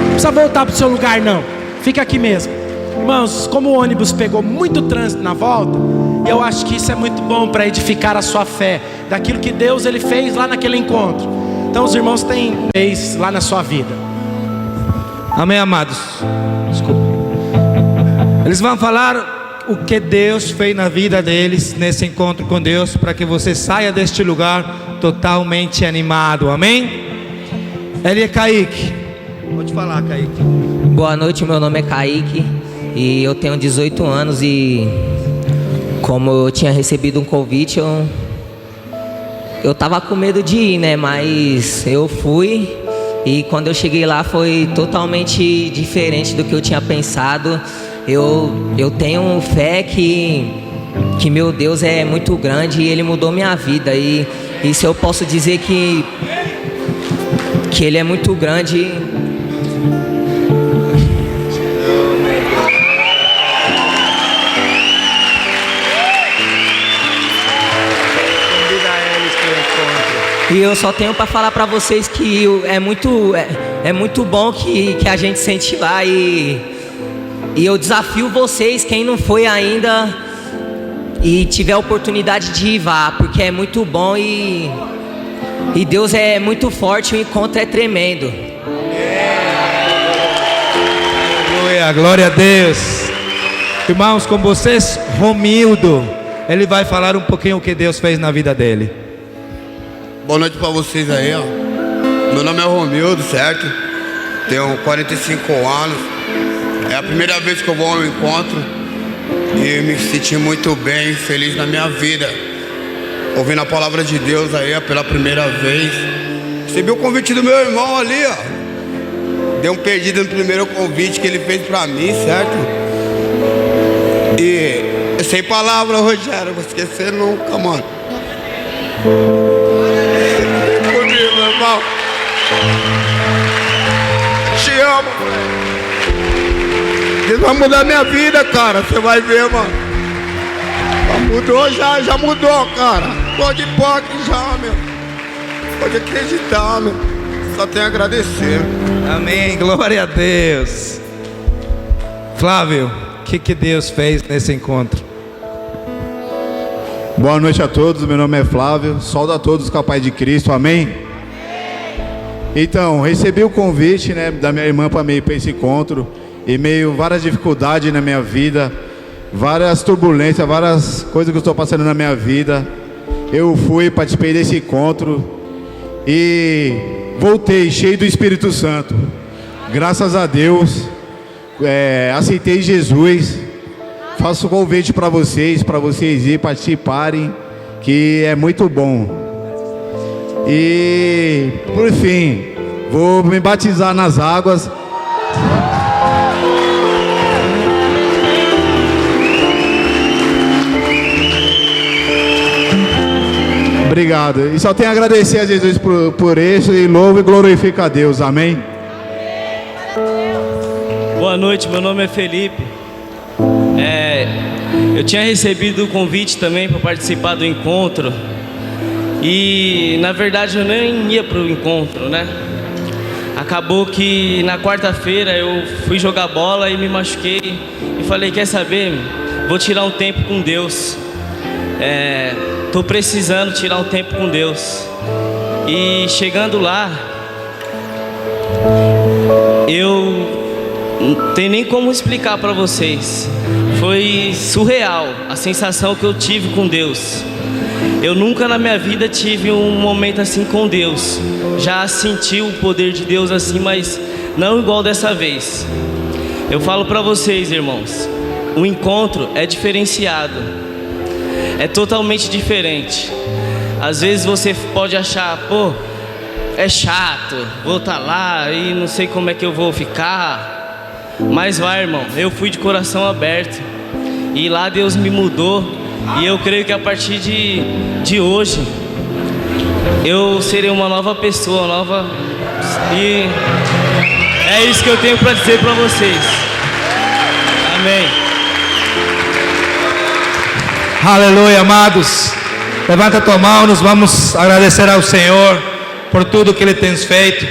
Não precisa voltar para o seu lugar não, fica aqui mesmo. Irmãos, como o ônibus pegou muito trânsito na volta, eu acho que isso é muito bom para edificar a sua fé, daquilo que Deus ele fez lá naquele encontro. Então os irmãos têm vez lá na sua vida. Amém, amados. Desculpa. Eles vão falar o que Deus fez na vida deles nesse encontro com Deus, para que você saia deste lugar totalmente animado, amém? Ele é Kaique, pode falar, Kaique. Boa noite, meu nome é Kaique e eu tenho 18 anos e como eu tinha recebido um convite, eu tava com medo de ir, né? Mas eu fui e quando eu cheguei lá foi totalmente diferente do que eu tinha pensado. Eu tenho fé que meu Deus é muito grande e Ele mudou minha vida. E isso eu posso dizer que Ele é muito grande. E eu só tenho para falar para vocês que é muito bom que a gente sente lá e eu desafio vocês, quem não foi ainda e tiver a oportunidade de ir, vá, porque é muito bom e Deus é muito forte, o encontro é tremendo. Aleluia, glória a Deus. Irmãos, com vocês, Romildo, ele vai falar um pouquinho o que Deus fez na vida dele. Boa noite pra vocês aí, ó. Meu nome é Romildo, certo? Tenho 45 anos. É a primeira vez que eu vou ao encontro e me senti muito bem, feliz na minha vida. Ouvindo a palavra de Deus aí pela primeira vez. Recebi o convite do meu irmão ali, ó. Dei um perdido no primeiro convite que ele fez pra mim, certo? E sem palavras, Rogério, vou esquecer nunca, mano. Comigo, meu irmão. Te amo, velho. Deus vai mudar minha vida, cara. Você vai ver, mano. Mudou já mudou, cara. Pode ir já, meu. Pode acreditar, meu. Só tenho a agradecer. Amém, glória a Deus. Flávio, o que Deus fez nesse encontro? Boa noite a todos, meu nome é Flávio. Saúdo a todos com a paz de Cristo, amém? Então, recebi o convite, né, da minha irmã para ir para esse encontro. E meio várias dificuldades na minha vida, várias turbulências, várias coisas que eu estou passando na minha vida. Eu fui, participei desse encontro e voltei cheio do Espírito Santo. Graças a Deus, aceitei Jesus. Faço o convite para vocês ir participarem, que é muito bom. E por fim, vou me batizar nas águas. Obrigado. E só tenho a agradecer a Jesus por isso e louvo e glorifico a Deus. Amém. Boa noite, meu nome é Felipe. Eu tinha recebido o convite também para participar do encontro. E na verdade eu nem ia para o encontro, né? Acabou que na quarta-feira eu fui jogar bola e me machuquei. E falei, quer saber? Vou tirar um tempo com Deus. Tô precisando tirar um tempo com Deus. E chegando lá, eu não tenho nem como explicar para vocês. Foi surreal a sensação que eu tive com Deus. Eu nunca na minha vida tive um momento assim com Deus. Já senti o poder de Deus assim, mas não igual dessa vez. Eu falo para vocês, irmãos, o encontro é diferenciado. É totalmente diferente. Às vezes você pode achar, pô, é chato, vou estar lá e não sei como é que eu vou ficar. Mas vai, irmão, eu fui de coração aberto. E lá Deus me mudou. E eu creio que a partir de hoje eu serei uma nova pessoa, E é isso que eu tenho para dizer para vocês. Amém. Aleluia, amados. Levanta a tua mão, nós vamos agradecer ao Senhor por tudo que Ele tem feito.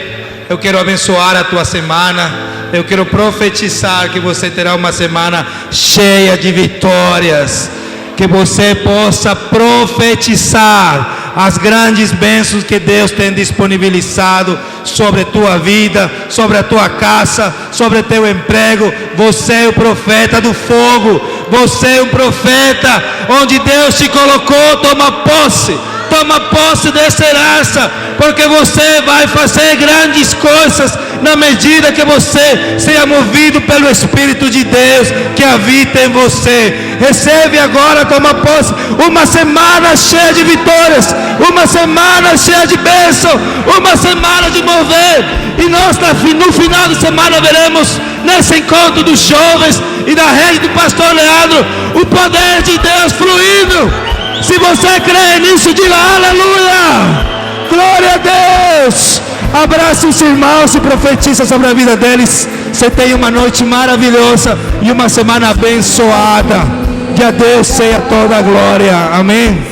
Eu quero abençoar a tua semana. Eu quero profetizar que você terá uma semana cheia de vitórias. Que você possa profetizar as grandes bênçãos que Deus tem disponibilizado sobre a tua vida, sobre a tua casa, sobre o teu emprego. Você é o profeta do fogo. Você é um profeta. Onde Deus te colocou, toma posse. Toma posse dessa herança, porque você vai fazer grandes coisas na medida que você seja movido pelo Espírito de Deus que habita em você. Recebe agora, toma posse, uma semana cheia de vitórias, uma semana cheia de bênção, uma semana de mover. E nós no final de semana veremos nesse encontro dos jovens e da rede do pastor Leandro o poder de Deus fluindo. Se você crê nisso, diga aleluia, glória a Deus. Abraça os irmãos e profetiza sobre a vida deles. Você tem uma noite maravilhosa e uma semana abençoada. Que a Deus seja toda a glória, amém.